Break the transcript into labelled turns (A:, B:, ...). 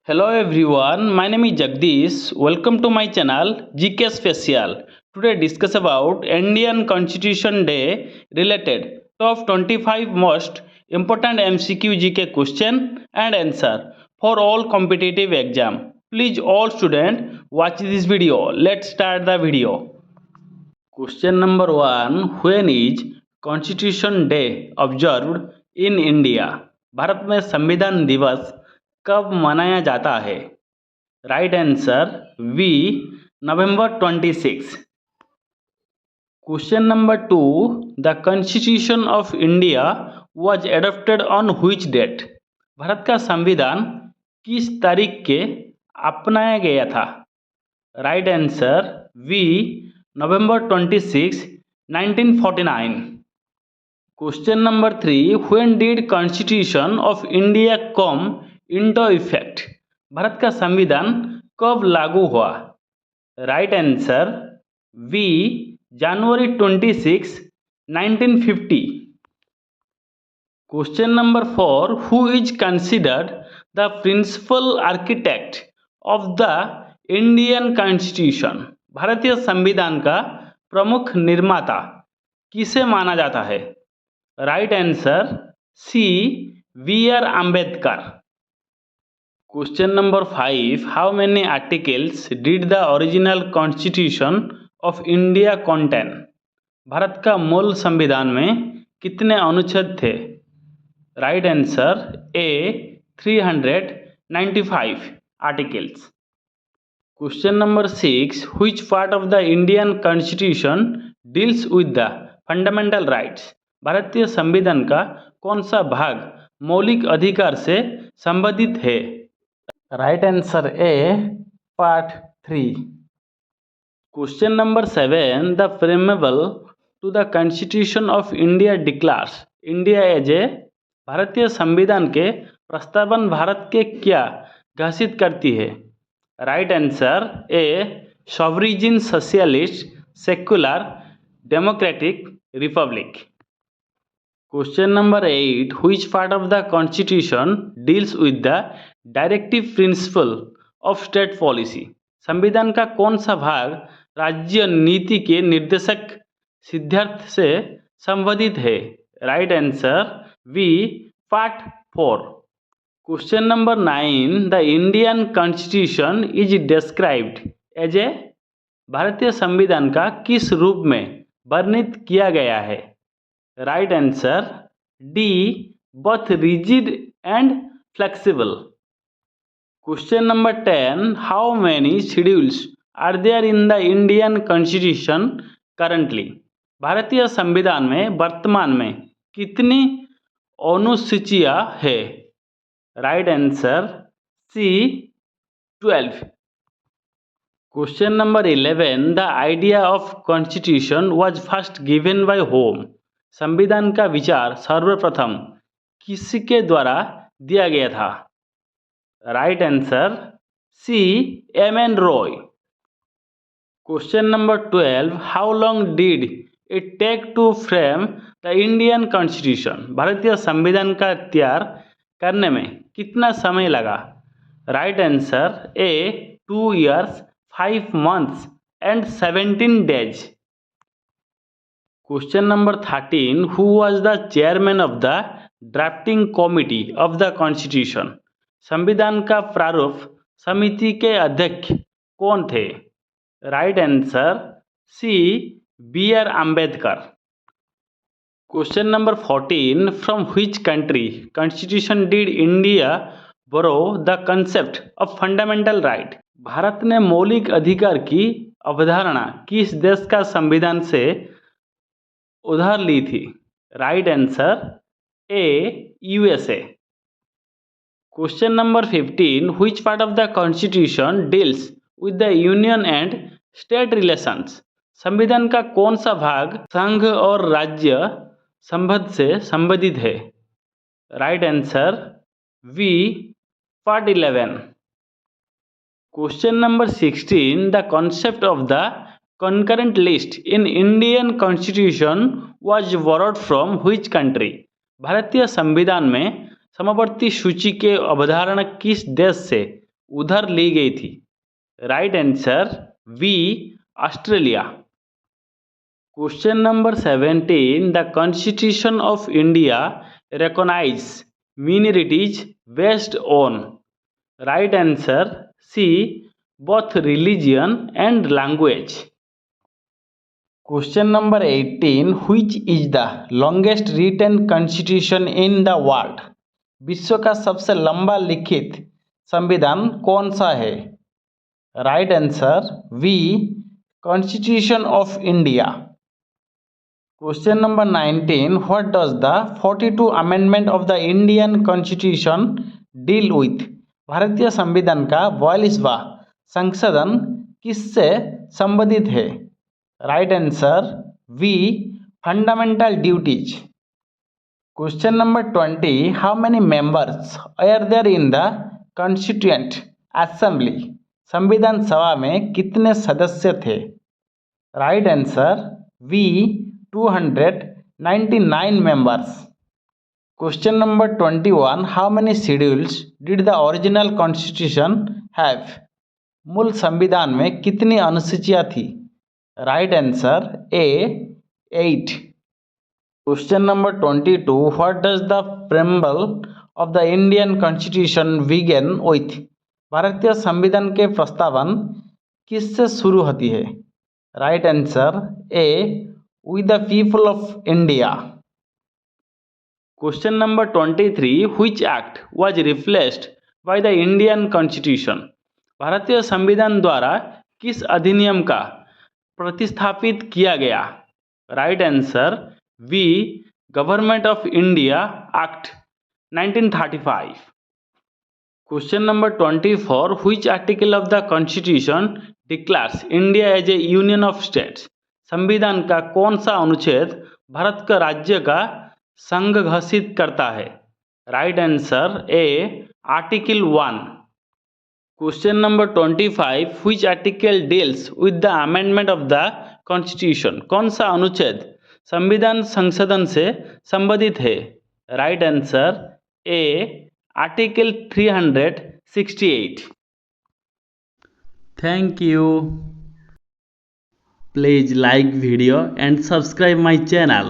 A: Hello everyone, my name is Jagdish. Welcome to my channel GK Special. Today discuss about Indian Constitution Day related top 25 most important MCQ GK question and answer for all competitive exam. Please all students watch this video. Let's start the video. Question number 1. When is Constitution Day observed in India? Bharat में संविधान दिवस कब मनाया जाता है? Right answer B November 26. Question number 2. The Constitution of India was adopted on which date? Bharat का संविधान किस तारीख के अपनाया गया था? Right answer B November 26, 1949. Question number 3. When did Constitution of India come into effect? Bharat का संविधान कब लागू हुआ? Right answer B January 26, 1950. Question number 4. Who is considered the principal architect of the Indian Constitution? भारतीय संविधान का प्रमुख निर्माता किसे माना जाता है? Right answer C B R. Ambedkar. Question number 5. How many articles did the original constitution of India contain? Bharat का मूल संविधान में कितने अनुच्छेद थे? Right answer A 395 articles. Question number 6. Which part of the Indian Constitution deals with the fundamental rights? भारतीय संविधान का कौन सा भाग मौलिक अधिकार से संबंधित है? Right answer A part 3. Question number 7. The preamble to the Constitution of India declares India as a भारतीय संविधान के प्रस्तावना भारत के क्या घोषित करती है? Right answer A sovereign socialist secular democratic Republic. Question number 8. Which part of the constitution deals with the directive principle of state policy? संविधान का कौन सा भाग राज्य नीति के निर्देशक सिद्धांत से संबंधित है? Right answer B part 4. Question number 9. The Indian constitution is described as a भारतीय संविधान का किस रूप में वर्णित किया गया है? Right answer D both rigid and flexible. Question number 10. How many schedules are there in the Indian constitution currently? भारतीय संविधान में वर्तमान में कितनी अनुसूचियां है? Right answer C 12. Question number 11. The idea of constitution was first given by whom? संविधान का विचार सर्वप्रथम किसके द्वारा दिया गया था? Right answer C M N. Roy. Question number 12. How long did it take to frame the Indian constitution? भारतीय संविधान का तैयार करने में कितना समय लगा? Right answer A 2 years 5 months and 17 days. Question number 13. Who was the chairman of the drafting committee of the constitution? संविधान का प्रारूप समिति के अध्यक्ष कौन थे? Right answer C B R. Ambedkar. Question number 14. From which country constitution did India borrow the concept of fundamental right? Bharat ने मौलिक अधिकार की अवधारणा किस देश का संविधान से उधार ली थी? Right answer A USA. Question number 15. Which part of the constitution deals with the union and state relations? संविधान का कौन सा भाग संघ और राज्य संबंध से संबंधित है? Right answer B part 11. Question number 16. The concept of the concurrent list in Indian Constitution was borrowed from which country? भारतीय संविधान में समवर्ती सूची के अवधारणा किस देश से उधर ली गई थी? Right answer B, Australia. Question number 17, the constitution of India recognize minorities based on? Right answer C, both religion and language। Question number 18, which is the longest written constitution in the world? विश्व का सबसे लंबा लिखित संविधान कौन सा है? Right answer B, constitution of India. Question number 19, what does the 42 amendment of the Indian constitution deal with? भारतीय संविधान का 42वां संशोधन किससे संबंधित है? Right answer B, fundamental duties. Question number 20, how many members are there in the constituent assembly? संविधान सभा में कितने सदस्य थे? Right answer B, 299 members। Question number 21, how many schedules did the original constitution have? मूल संविधान में कितनी अनुसूचियां थी? Right answer A, 8। Question number 22, what does the preamble of the Indian constitution begin with? भारतीय संविधान के प्रस्तावन किससे शुरू होती है? Right answer A, with the people of India। Question number 23, which act was replaced by the Indian Constitution? भारतीय संविधान द्वारा किस अधिनियम का प्रतिस्थापित किया गया? Right answer B, government of India act 1935। Question number 24, which article of the Constitution declares India as a union of states? संविधान का कौन सा अनुच्छेद भारत का राज्य का संघ घोषित करता है? Right answer A, article 1। Question number 25, which article deals with the amendment of the constitution? कौन सा अनुच्छेद संविधान संशोधन से संबंधित है? Right answer A, article 368। Thank you. Please like video and subscribe my channel.